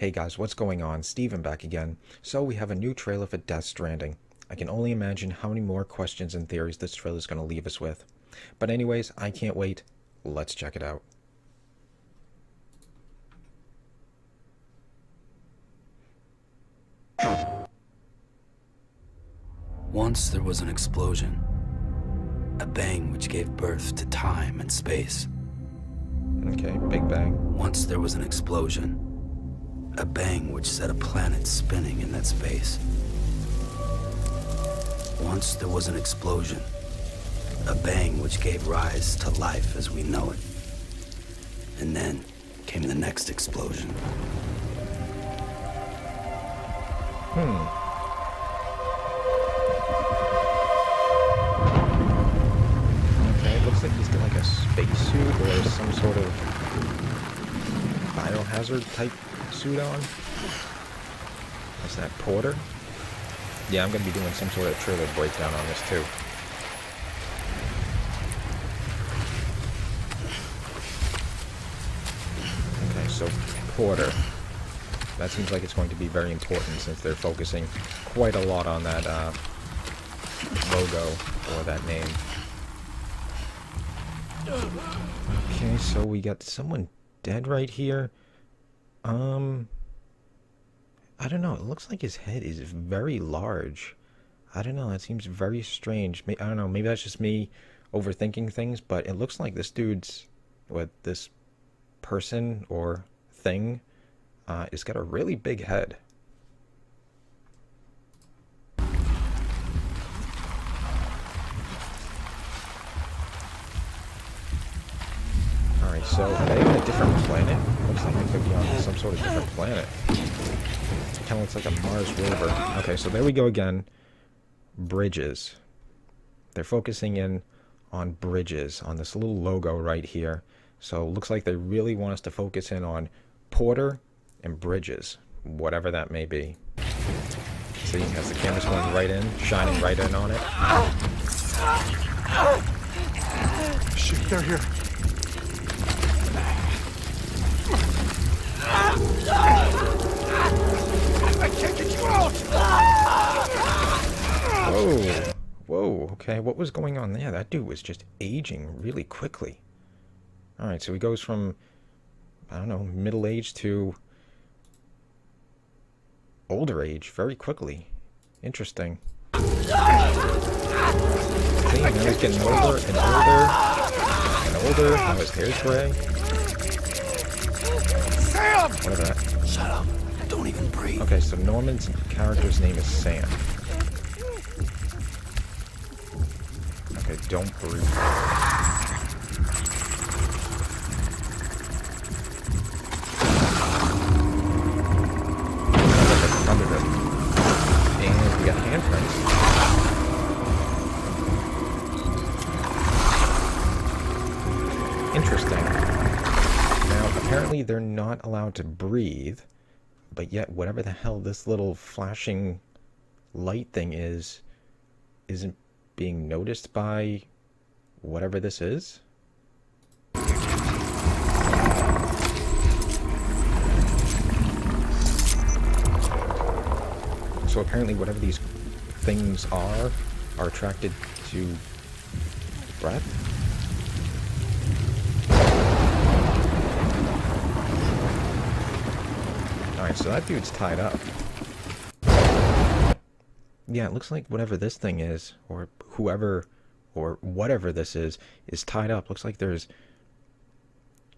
Hey guys, what's going on? Steven back again. So we have a new trailer for Death Stranding. I can only imagine how many more questions and theories this trailer is going to leave us with. But anyways, I can't wait. Let's check it out. Once there was an explosion, a bang which gave birth to time and space. Okay, Big Bang. Once there was an explosion, a bang which set a planet spinning in that space. Once there was an explosion, a bang which gave rise to life as we know it. And then came the next explosion. Okay, it looks like he's got like a spacesuit or some sort of biohazard type suit on. Is that Porter? Yeah, I'm going to be doing some sort of trailer breakdown on this too. Okay, so Porter. That seems like it's going to be very important since they're focusing quite a lot on that logo or that name. Okay, so we got someone dead right here. I don't know. It looks like his head is very large. I don't know. That seems very strange. I don't know. Maybe that's just me overthinking things, but it looks like this dude's, this person or thing, has got a really big head. Alright, so are they on a different planet? Looks like they could be on some sort of different planet. Kind of looks like a Mars rover. Okay, so there we go again. Bridges. They're focusing in on bridges, on this little logo right here. So it looks like they really want us to focus in on Porter and bridges, whatever that may be. See, as the camera's going right in, shining right in on it. Shit, they're here. I can't get you out! Whoa. Whoa, okay, what was going on there? That dude was just aging really quickly. Alright, so he goes from, I don't know, middle age to older age very quickly. Interesting. See, now he's getting older and older and older. Now his hair's gray. Sam! What is that? Shut up. Don't even breathe. Okay, so Norman's character's name is Sam. Okay, don't breathe. Under it. And we got handprints. Interesting. Now, apparently they're not allowed to breathe, but yet whatever the hell this little flashing light thing is, isn't being noticed by whatever this is. So apparently whatever these things are attracted to breath. Alright, so that dude's tied up. Yeah, it looks like whatever this thing is, or whoever, or whatever this is tied up. Looks like there's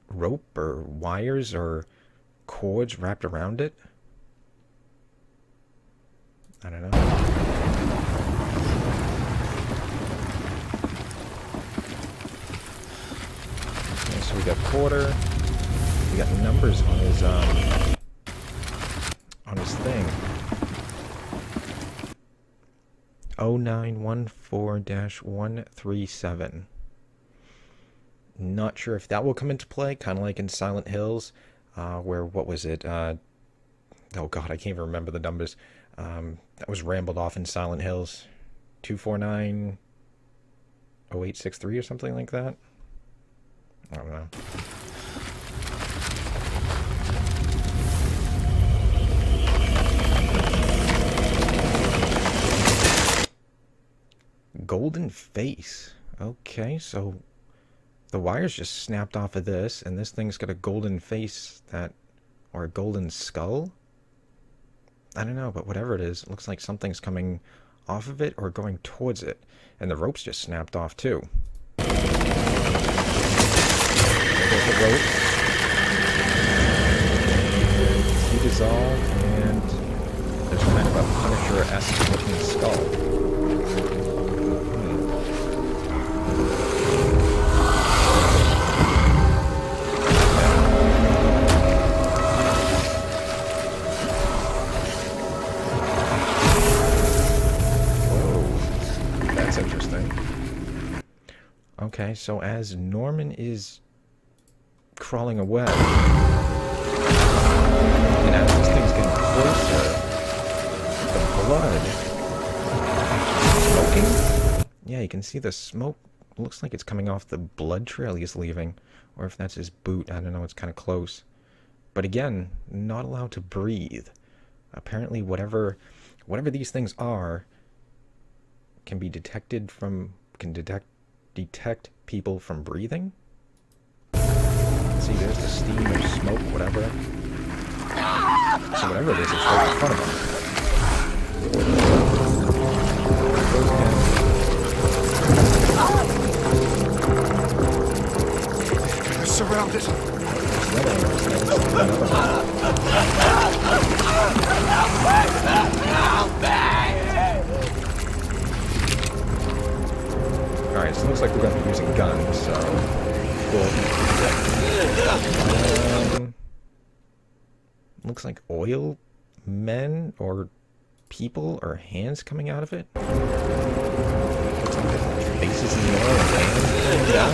rope or wires or cords wrapped around it. I don't know. Okay, so we got Porter. We got numbers on his thing. 0914-137. Not sure if that will come into play, kind of like in Silent Hills, where, what was it? Oh god, I can't even remember the numbers. That was rambled off in Silent Hills. 249-0863 or something like that. I don't know. golden face. Okay, so the wires just snapped off of this, and this thing's got a golden face or a golden skull? I don't know, but whatever it is, it looks like something's coming off of it or going towards it. And the rope's just snapped off too. There goes the rope. Dissolve, and there's kind of a Punisher-esque looking skull. Whoa, that's interesting. Okay, so as Norman is crawling away, and as this thing's getting closer, the blood smoking? Yeah, you can see the smoke. Looks like it's coming off the blood trail he's leaving. Or if that's his boot, I don't know, it's kind of close. But again, not allowed to breathe. Apparently whatever these things are can be detected from, detect people from breathing. See, there's the steam or smoke, whatever. So whatever it is, it's right in front of him. Surrounded. Alright, so it looks like we're going to be using guns, so cool. Looks like oil men or people or hands coming out of it. Looks like there's faces in the oil and hands coming down.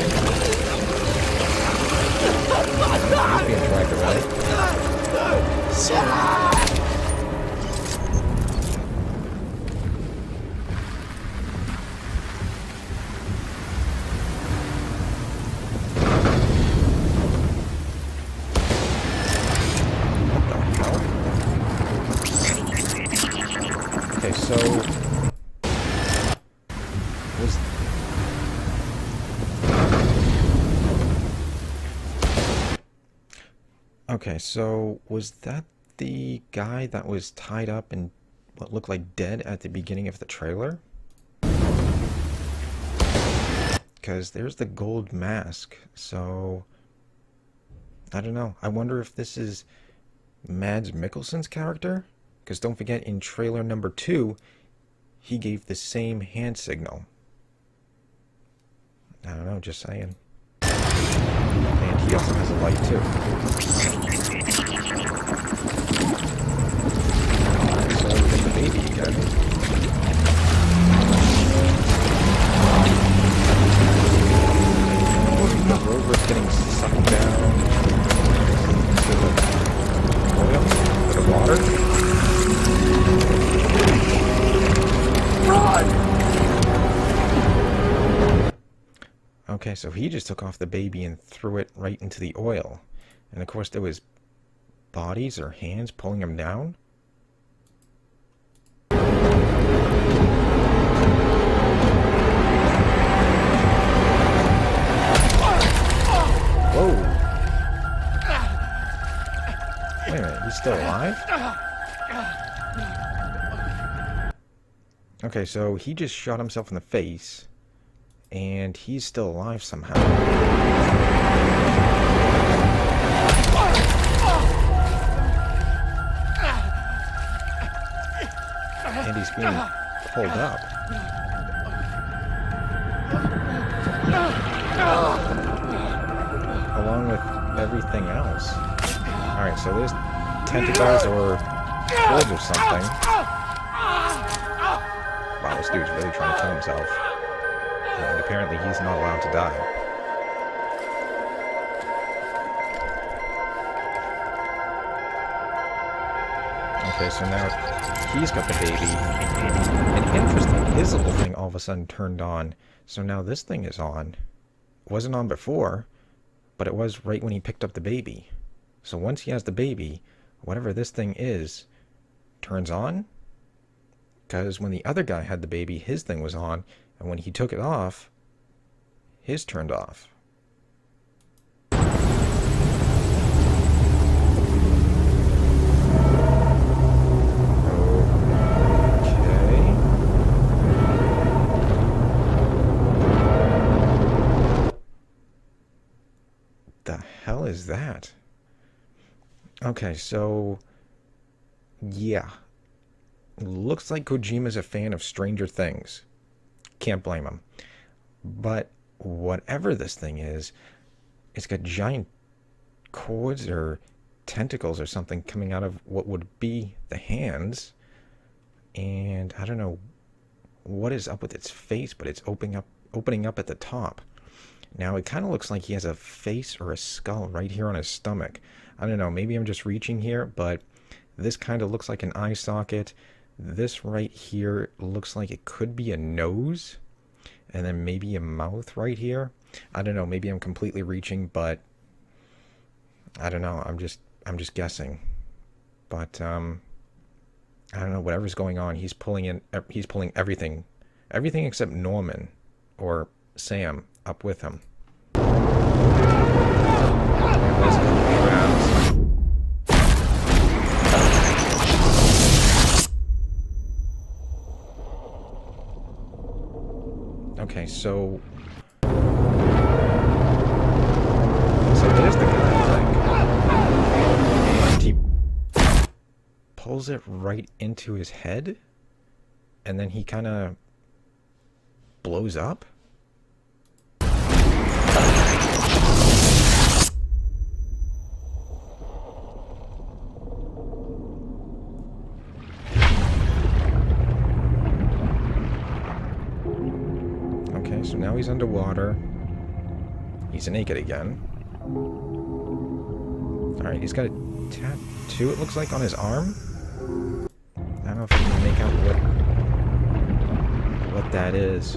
He's being dragged away. Okay, so was that the guy that was tied up and what looked like dead at the beginning of the trailer? Because there's the gold mask, so I don't know. I wonder if this is Mads Mikkelsen's character? Because don't forget, in trailer number 2, he gave the same hand signal. I don't know, just saying. And he also has a light, too. So we get the baby again. The rover's getting sucked down to the oil, to the water. Run! Okay, so he just took off the baby and threw it right into the oil. And of course there was bodies or hands pulling him down. Whoa! Wait a minute, he's still alive? Okay, so he just shot himself in the face, and he's still alive somehow. And he's being pulled up. Along with everything else. Alright, so there's tentacles or claws or something. Wow, this dude's really trying to kill himself. And apparently he's not allowed to die. Okay, so now he's got the baby. And interesting, his little thing all of a sudden turned on. So now this thing is on. It wasn't on before, but it was right when he picked up the baby. So once he has the baby, whatever this thing is, turns on. Because when the other guy had the baby, his thing was on, and when he took it off, his turned off. Okay. The hell is that? Okay, so yeah. Looks like Kojima's a fan of Stranger Things. Can't blame him. But whatever this thing is, it's got giant cords or tentacles or something coming out of what would be the hands. And I don't know what is up with its face, but it's opening up at the top. Now it kind of looks like he has a face or a skull right here on his stomach. I don't know, maybe I'm just reaching here, but this kind of looks like an eye socket. This right here looks like it could be a nose, and then maybe a mouth right here. I don't know, maybe I'm completely reaching, but I don't know, I'm just guessing. But I don't know, whatever's going on, he's pulling everything except Norman or Sam up with him. Okay, so there's the guy, I think. And he pulls it right into his head, and then he kind of blows up. Okay, so now he's underwater. He's naked again. Alright, he's got a tattoo, it looks like, on his arm. I don't know if I can make out what that is.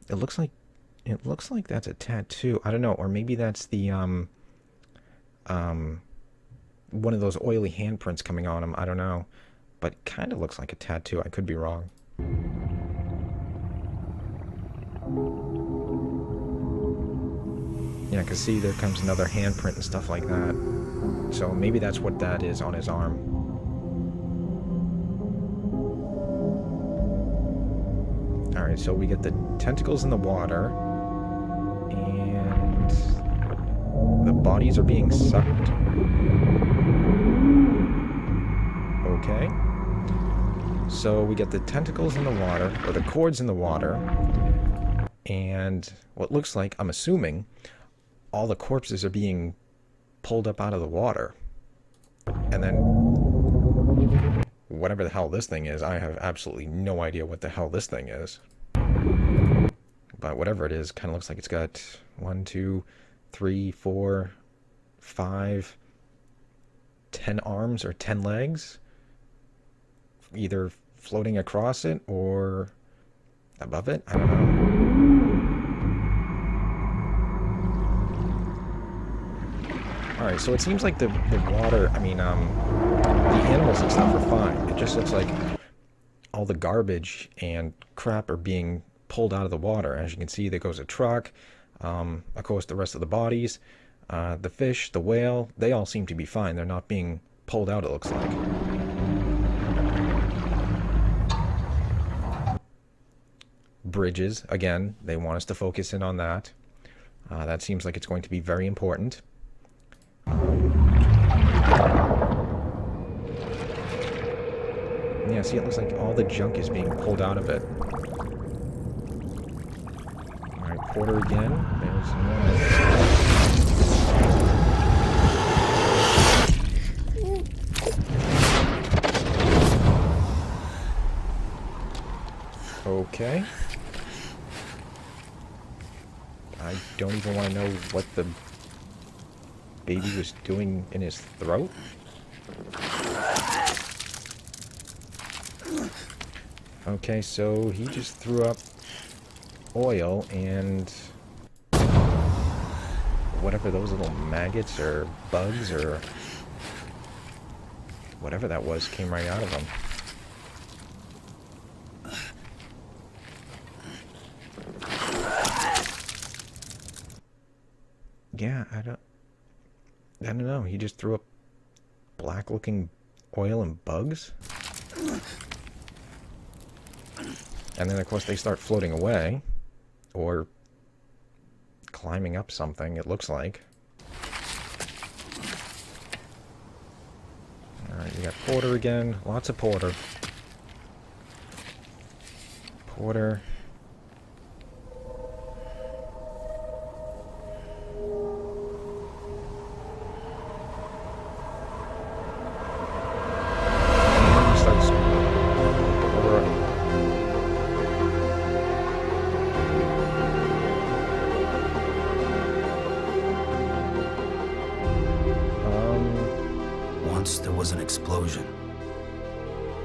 It looks like that's a tattoo. I don't know, or maybe that's the one of those oily handprints coming on him. I don't know, but it kind of looks like a tattoo. I could be wrong. Yeah, I can see there comes another handprint and stuff like that. So maybe that's what that is on his arm. Alright, so we get the tentacles in the water, and the bodies are being sucked. Okay. So we get the tentacles in the water, or the cords in the water, and what looks like, I'm assuming, all the corpses are being pulled up out of the water. And then whatever the hell this thing is, I have absolutely no idea what the hell this thing is. But whatever it is, kind of looks like it's got 1, 2, 3, 4, 5, 10 arms or 10 legs, either floating across it or above it. I don't know. Alright, so it seems like the water, the animals and stuff are fine. It just looks like all the garbage and crap are being pulled out of the water. As you can see, there goes a truck, of course the rest of the bodies, the fish, the whale, they all seem to be fine. They're not being pulled out, it looks like. Bridges, again, they want us to focus in on that. That seems like it's going to be very important. Yeah, see, it looks like all the junk is being pulled out of it. Alright, Porter again. There's one. Okay. I don't even want to know what the baby was doing in his throat. Okay, so he just threw up oil and whatever those little maggots or bugs or whatever that was came right out of him. Yeah, I don't know. He just threw up black-looking oil and bugs. And then, of course, they start floating away. Or climbing up something, it looks like. Alright, you got Porter again. Lots of Porter. Porter. Once there was an explosion.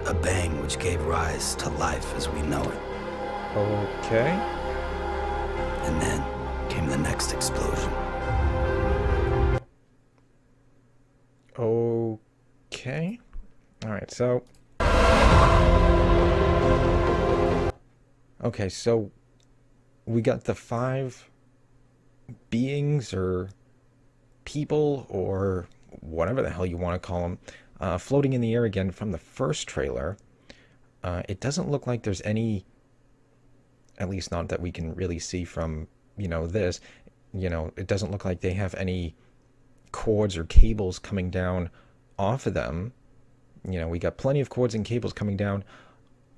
A bang which gave rise to life as we know it. Okay. And then came the next explosion. Okay. Alright, so... Okay, so... we got the 5 beings, or people, or whatever the hell you want to call them, floating in the air again from the first trailer. It doesn't look like there's any, at least not that we can really see from, this, it doesn't look like they have any cords or cables coming down off of them. We got plenty of cords and cables coming down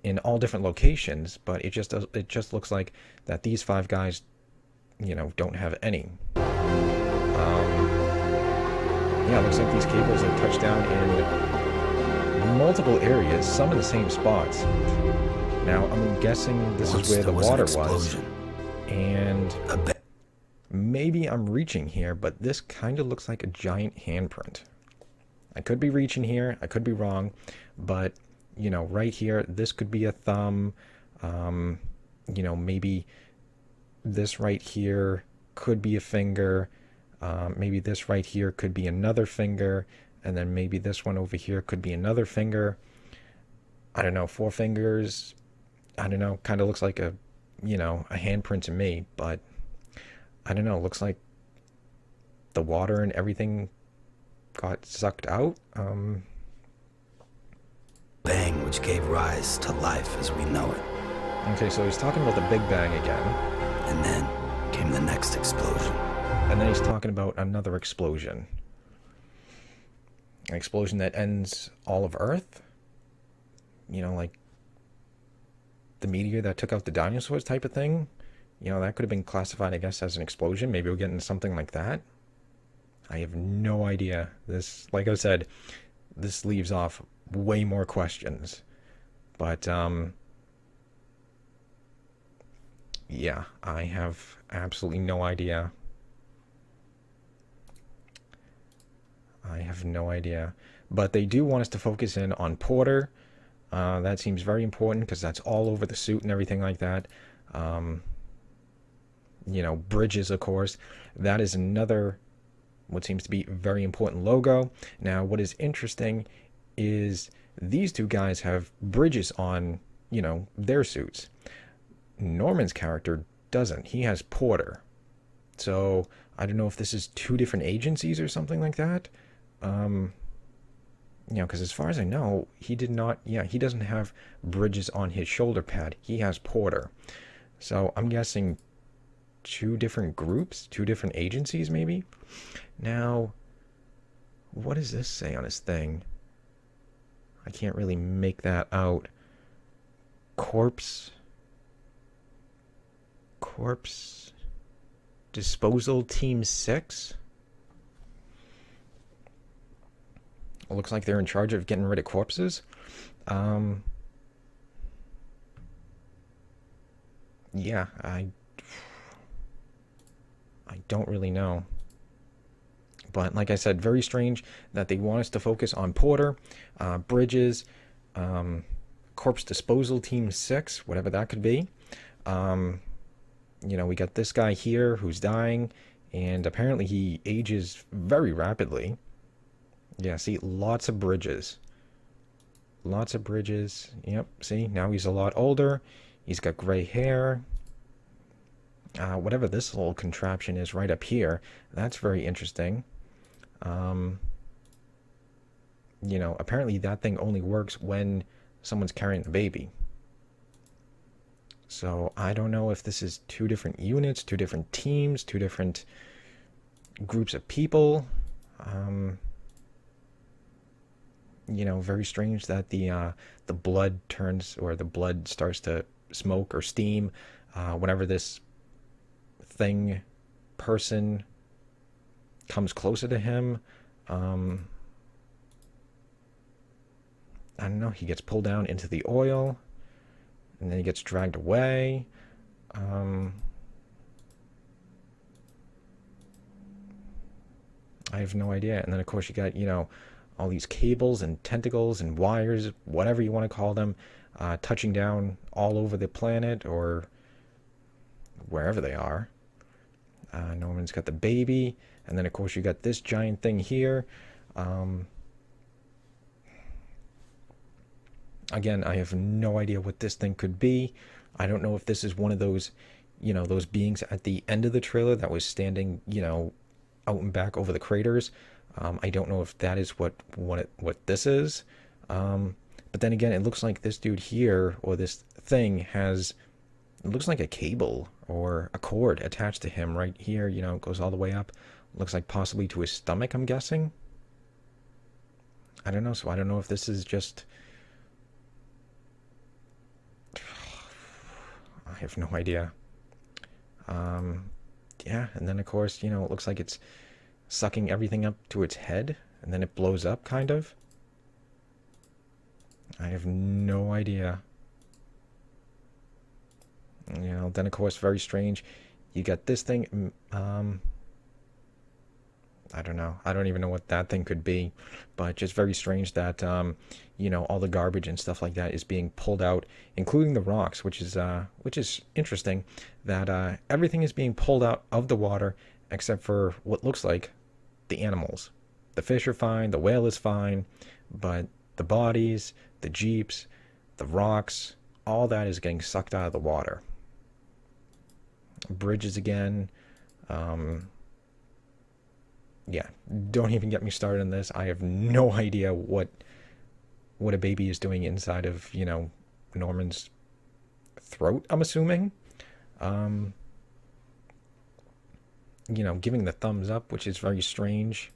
in all different locations, but it just looks like that these 5 guys, don't have any. Yeah, it looks like these cables have touched down in multiple areas, some in the same spots. Now, I'm guessing this is where the water was. And maybe I'm reaching here, but this kind of looks like a giant handprint. I could be reaching here, I could be wrong, but, right here, this could be a thumb. Maybe this right here could be a finger. Maybe this right here could be another finger, and then maybe this one over here could be another finger. I don't know, 4 fingers. I don't know, kind of looks like a handprint to me, but I don't know, looks like the water and everything got sucked out. Bang which gave rise to life as we know it. Okay, so he's talking about the Big Bang again. And then came the next explosion. And then he's talking about another explosion. An explosion that ends all of Earth? Like the meteor that took out the dinosaurs type of thing? That could have been classified, I guess, as an explosion. Maybe we're getting something like that. I have no idea. This, like I said, this leaves off way more questions. But, yeah, I have absolutely no idea. I have no idea. But they do want us to focus in on Porter. That seems very important because that's all over the suit and everything like that. Bridges, of course. That is another, what seems to be very important logo. Now, what is interesting is these 2 guys have bridges on, their suits. Norman's character doesn't. He has Porter. So, I don't know if this is 2 different agencies or something like that. Because as far as I know, he doesn't have bridges on his shoulder pad. He has Porter. So I'm guessing 2 different groups, 2 different agencies maybe. Now, what does this say on his thing? I can't really make that out. Corpse Disposal Team 6? It looks like they're in charge of getting rid of corpses. Yeah, I don't really know. But like I said, very strange that they want us to focus on Porter, Bridges, Corpse Disposal Team 6, whatever that could be. We got this guy here who's dying, and apparently he ages very rapidly. Yeah, see, lots of bridges. Lots of bridges. Yep, see, now he's a lot older. He's got gray hair. Whatever this little contraption is right up here, that's very interesting. You know, apparently that thing only works when someone's carrying the baby. So I don't know if this is two different units, two different teams, two different groups of people. You know, very strange that the blood turns, or the blood starts to smoke or steam whenever this thing person comes closer to him. I don't know, he gets pulled down into the oil, and then he gets dragged away. I have no idea. And then, of course, you got, you know, all these cables and tentacles and wires, whatever you want to call them, touching down all over the planet or wherever they are. Norman's got the baby, and then, of course, you got this giant thing here. Again, I have no idea what this thing could be. I don't know if this is one of those, you know, those beings at the end of the trailer that was standing, you know, out and back over the craters. I don't know if that is what this is. But then again, it looks like this dude here, or this thing, has, it looks like a cable or a cord attached to him right here. You know, it goes all the way up. Looks like possibly to his stomach, I'm guessing. I don't know. So I don't know if this is just... I have no idea. Yeah, and then of course, you know, it looks like it's sucking everything up to its head, and then it blows up, kind of. I have no idea. You know, then of course, very strange. You got this thing. I don't know. I don't even know what that thing could be, but just very strange that you know, all the garbage and stuff like that is being pulled out, including the rocks, which is interesting. That everything is being pulled out of the water except for what looks like the animals. The fish are fine. The whale is fine, but the bodies, the jeeps, the rocks, all that is getting sucked out of the water. Bridges again. Yeah, don't even get me started on this. I have no idea what a baby is doing inside of, you know, Norman's throat, I'm assuming. You know, giving the thumbs up, which is very strange.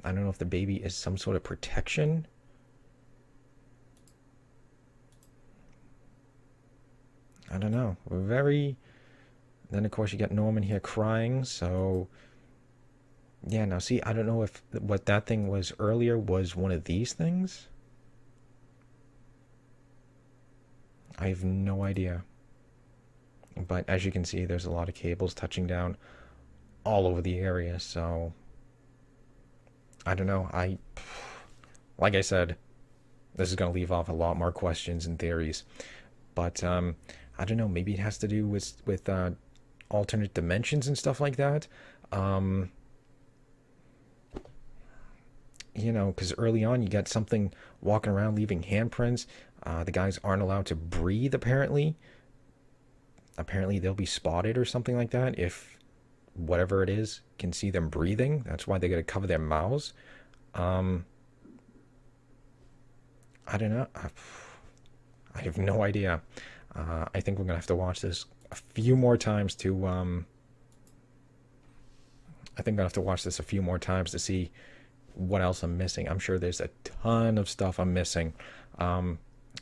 I don't know if the baby is some sort of protection. I don't know. Very... Then, of course, you got Norman here crying, so... Yeah, now see, I don't know if what that thing was earlier was one of these things. I have no idea. But as you can see, there's a lot of cables touching down all over the area, so... I don't know, like I said, this is going to leave off a lot more questions and theories. But, I don't know, maybe it has to do with alternate dimensions and stuff like that. You know, because early on you got something walking around leaving handprints. The guys aren't allowed to breathe, apparently. Apparently they'll be spotted or something like that if whatever it is can see them breathing. That's why they got to cover their mouths. I don't know. I have no idea. I think we're going to have to watch this a few more times to... I think I'm going to have to watch this a few more times to see what else I'm missing. I'm sure there's a ton of stuff I'm missing. I'm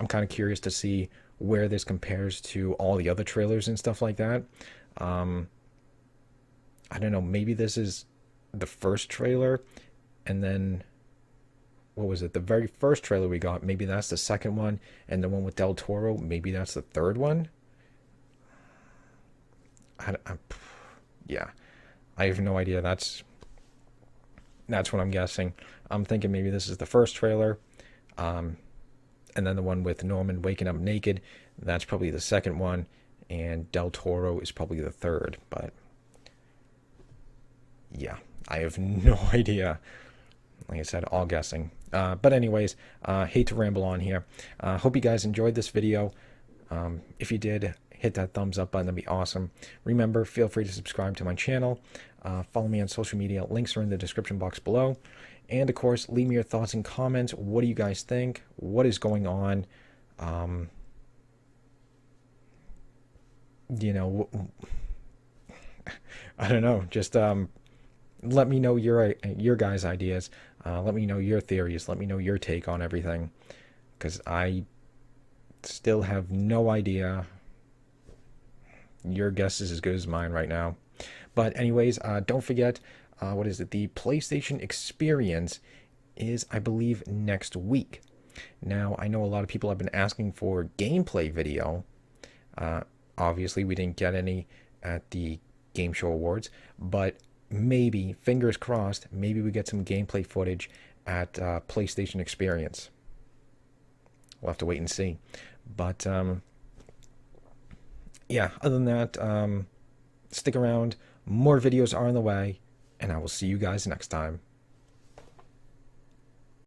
kind of curious to see where this compares to all the other trailers and stuff like that. I don't know, maybe this is the first trailer, and then, what was it, the very first trailer we got, maybe that's the second one, and the one with Del Toro, maybe that's the third one? Yeah, I have no idea. That's what I'm guessing. I'm thinking maybe this is the first trailer, and then the one with Norman waking up naked, that's probably the second one, and Del Toro is probably the third. But yeah, I have no idea. Like I said, all guessing. But anyways, hate to ramble on here. Hope you guys enjoyed this video. If you did, hit that thumbs up button. That'd be awesome. Remember, feel free to subscribe to my channel. Follow me on social media. Links are in the description box below. And of course, leave me your thoughts and comments. What do you guys think? What is going on? You know, I don't know. Just let me know your guys' ideas. Let me know your theories. Let me know your take on everything, because I still have no idea. Your guess is as good as mine right now. But anyways, don't forget, what is it? The PlayStation Experience is, I believe, next week. Now, I know a lot of people have been asking for gameplay video. Obviously, we didn't get any at the Game Show Awards, but maybe, fingers crossed, maybe we get some gameplay footage at PlayStation Experience. We'll have to wait and see. But, yeah, other than that, stick around. More videos are on the way, and I will see you guys next time.